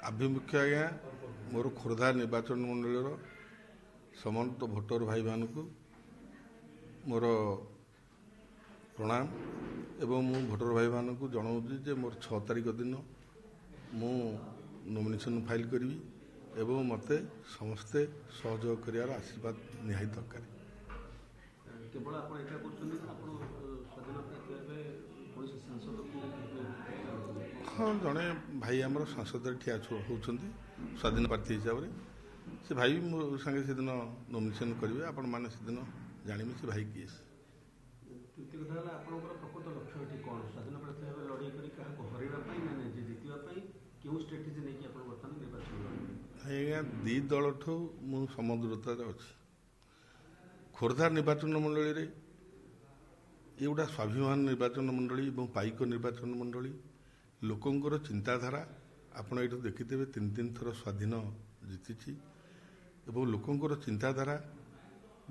आभिमुख्य आज्ञा मोर खोर्धा निर्वाचन मंडल समस्त भोटर भाई मान मोर प्रणाम एवं मु भोटर भाई मान जनाऊँगी जे मोर 6 तारिख दिन मु नॉमिनेशन फाइल करी एवं मते समस्ते सहयोग कर आशीर्वाद निहाई दरकार। केवल आप एटा करछन आपण स्वाधीन प्रार्थी भाबे पुलिस सांसद को हाँ जड़े भाई आम सांसद ठिया होती स्वाधीन प्रार्थी हिसाब से भाई भी मो संगे से दिन नॉमिनेशन करेंगे आपण मैंने से दिन जानवे से भाई किए प्रकृत लक्ष्य ये कौन स्वाधीन प्रार्थी भाव लड़ाई कर हरवाई जितवाई क्यों स्ट्राटेजी नहीं बर्तमान निर्वाचन आज्ञा दी दल ठू मु समदूरता अच्छी खोर्धा निर्वाचन मंडली रे ये गोटा स्वाभिमान निर्वाचन मंडली और पाइक निर्वाचन मंडली लोकंर चिंताधारा आपण ये देखिथे 3 थर स्वाधीन जीति एवं लोकंर चिंताधारा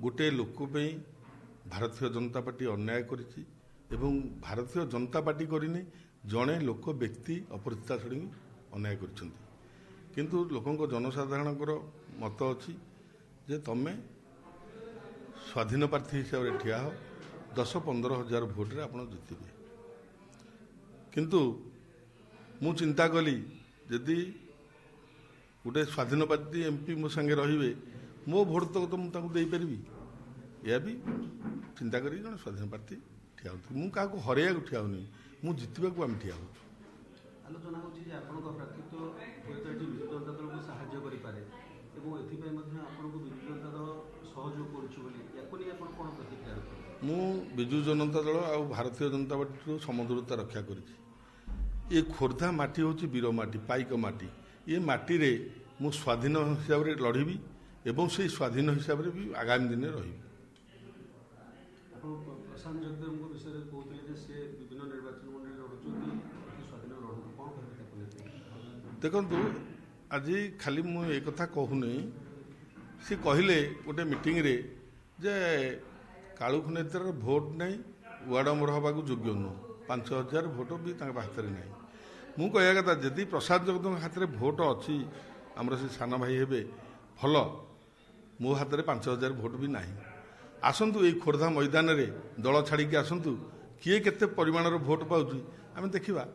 गोटे लोक भारतीय जनता पार्टी अन्याय करिछि एवं भारतीय जनता पार्टी करनी जड़े लोक व्यक्ति अपरिचिता छड़ी अन्याय करिछंती किंतु लोकंक जनसाधारण मत अच्छी जे तमें स्वाधीन प्रार्थी हिसाब से ठिया हो 10-15 हजार भोट्रे आप जितबे किंतु मु चिंता कली जदि गोटे स्वाधीन प्रार्थी एमपी मो संगे रहिबे मो भोट तो मुझे दे पारि यह भी चिंता करी जन स्वाधीन प्रार्थी ठिया हो मुझे क्या हरैया ठिया होनी मु जितवा को आम ठिया हो आलोचना होची जे आपन को प्रार्थी तो विजु जनता दल को सहाय्य करि पारे एवं एथि मध्य आपन को विजु जनता दल सहयोग करछु बोली याको नै आपन कोन प्रतिक्रिया रखै मु विजु जनता दल आ भारतीय जनता पार्टी समदूरता रक्षा करिछि ये खोर्धा माटी हूँ वीर माटी पाइक माटी ये माटी रे मु स्वाधीन हिसाब से लड़बी एवं से स्वाधीन हिसाब से भी आगामी दिन रही। प्रशांत जगदेव विषय में कहते से विभिन्न निर्वाचन मंडल लड़ुच्च स्वाधीन लड़ू कौन देखु आज खाली मु एक कथा कहूनी सी कहले गोटे मीटिंग रे जे कालुख नेतर भोट नहीं वार्ड मेंबर हवा योग्य नुह 5,000 भोट भी हाथ में नहीं मु कह कथा जदि प्रसाद जगदेव हाथ में भोट अच्छी आमर से सान भाई हे भल मो हाथ में 5,000 भोट भी ना आसतु ये खोर्धा मैदान रे दल छाड़ी आसतु किए केते परिमाणर भोट पाउची आम देखा।